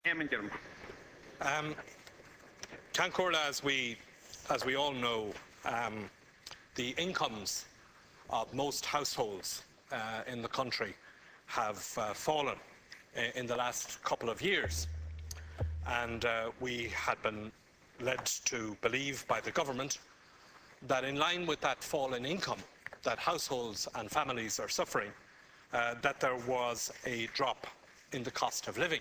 Gilmore. Cancurla, as we all know, the incomes of most households in the country have fallen in the last couple of years, and we had been led to believe by the government that in line with that fall in income that households and families are suffering, that there was a drop in the cost of living.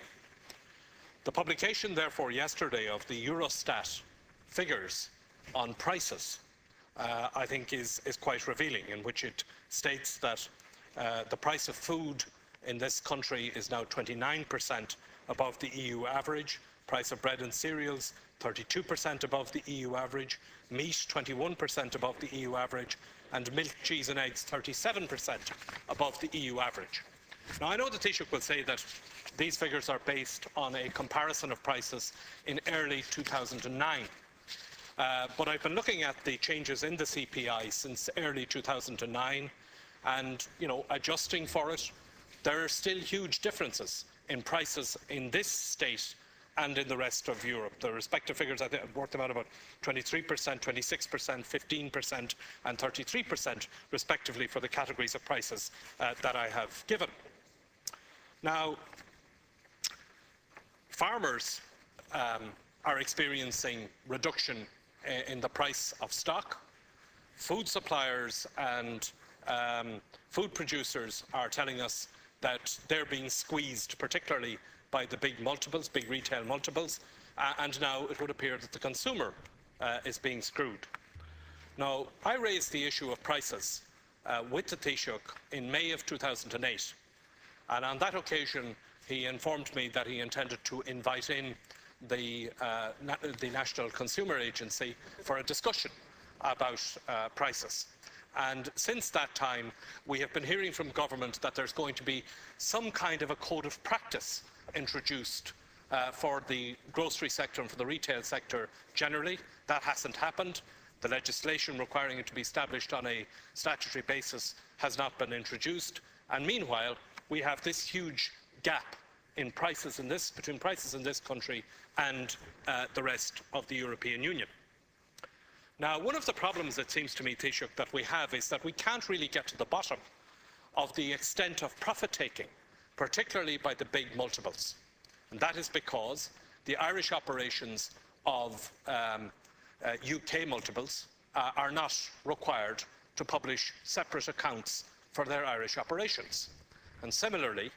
The publication, therefore, yesterday of the Eurostat figures on prices, I think is quite revealing, in which it states that the price of food in this country is now 29% above the EU average, price of bread and cereals 32% above the EU average, meat 21% above the EU average, and milk, cheese and eggs 37% above the EU average. Now, I know the Taoiseach will say that these figures are based on a comparison of prices in early 2009. But I've been looking at the changes in the CPI since early 2009, and, adjusting for it, there are still huge differences in prices in this state and in the rest of Europe. The respective figures, I think I've worked them out, about 23%, 26%, 15% and 33% respectively for the categories of prices that I have given. Now, farmers are experiencing reduction in the price of stock. Food suppliers and food producers are telling us that they're being squeezed, particularly by the big multiples, big retail multiples, and now it would appear that the consumer is being screwed. Now, I raised the issue of prices with the Taoiseach in May of 2008, and on that occasion he informed me that he intended to invite in the National Consumer Agency for a discussion about prices. And since that time, we have been hearing from government that there's going to be some kind of a code of practice introduced for the grocery sector and for the retail sector generally. That hasn't happened. The legislation requiring it to be established on a statutory basis has not been introduced. And meanwhile, we have this huge gap in prices between prices in this country and the rest of the European Union. Now, one of the problems, it seems to me, Taoiseach, that we have is that we can't really get to the bottom of the extent of profit-taking, particularly by the big multiples. And that is because the Irish operations of UK multiples are not required to publish separate accounts for their Irish operations. And similarly,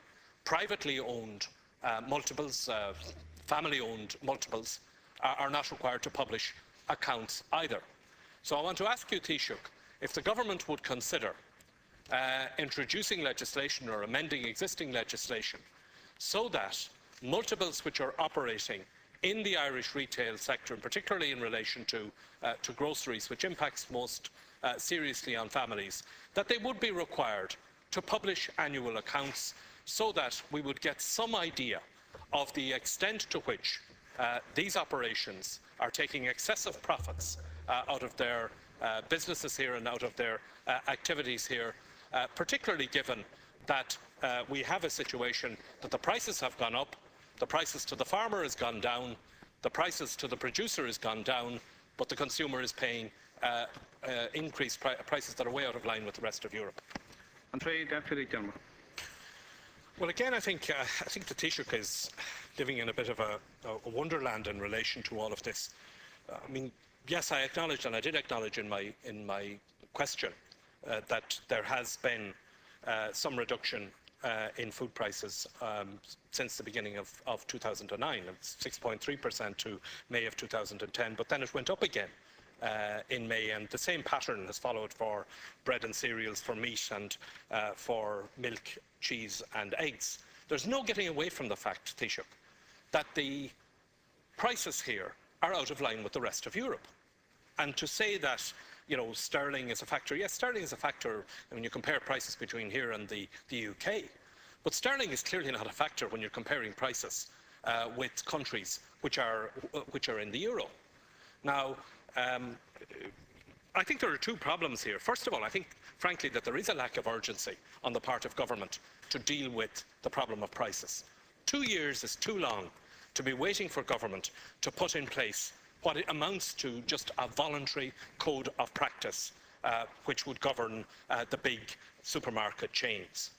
privately owned multiples, family-owned multiples, are not required to publish accounts either. So I want to ask you, Taoiseach, if the government would consider introducing legislation or amending existing legislation so that multiples which are operating in the Irish retail sector, and particularly in relation to groceries, which impacts most seriously on families, that they would be required to publish annual accounts so that we would get some idea of the extent to which these operations are taking excessive profits out of their businesses here and out of their activities here, particularly given that we have a situation that the prices have gone up, the prices to the farmer has gone down, the prices to the producer has gone down, but the consumer is paying increased prices that are way out of line with the rest of Europe. Deputy Gilmore. Well, again, I think the Taoiseach is living in a bit of a wonderland in relation to all of this. I mean, yes, I acknowledged, and I did acknowledge in my question, that there has been some reduction in food prices since the beginning of 2009, 6.3% to May of 2010, but then it went up again in May, and the same pattern has followed for bread and cereals, for meat and for milk, cheese and eggs. There's no getting away from the fact, Taoiseach, that the prices here are out of line with the rest of Europe. And to say that, sterling is a factor, yes, sterling is a factor when you compare prices between here and the UK, but sterling is clearly not a factor when you're comparing prices with countries which are in the euro. Now, I think there are two problems here. First of all, I think, frankly, that there is a lack of urgency on the part of government to deal with the problem of prices. 2 years is too long to be waiting for government to put in place what it amounts to just a voluntary code of practice which would govern the big supermarket chains.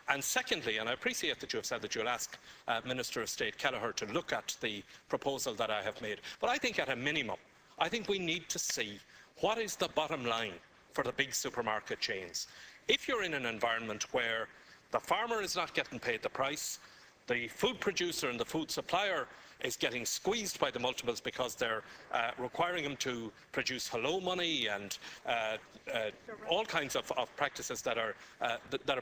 And secondly, and I appreciate that you have said that you'll ask Minister of State Kelleher to look at the proposal that I have made, but I think at a minimum, I think we need to see what is the bottom line for the big supermarket chains. If you're in an environment where the farmer is not getting paid the price, the food producer and the food supplier is getting squeezed by the multiples because they're requiring them to produce hello money and all kinds of practices that are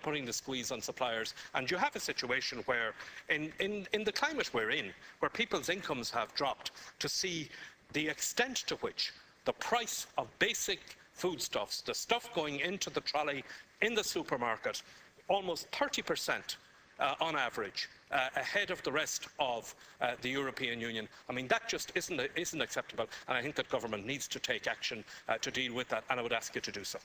putting the squeeze on suppliers. And you have a situation where, in the climate we're in, where people's incomes have dropped, to see the extent to which the price of basic foodstuffs, the stuff going into the trolley in the supermarket, almost 30% on average, ahead of the rest of the European Union. I mean, that just isn't acceptable, and I think that government needs to take action to deal with that, and I would ask you to do so.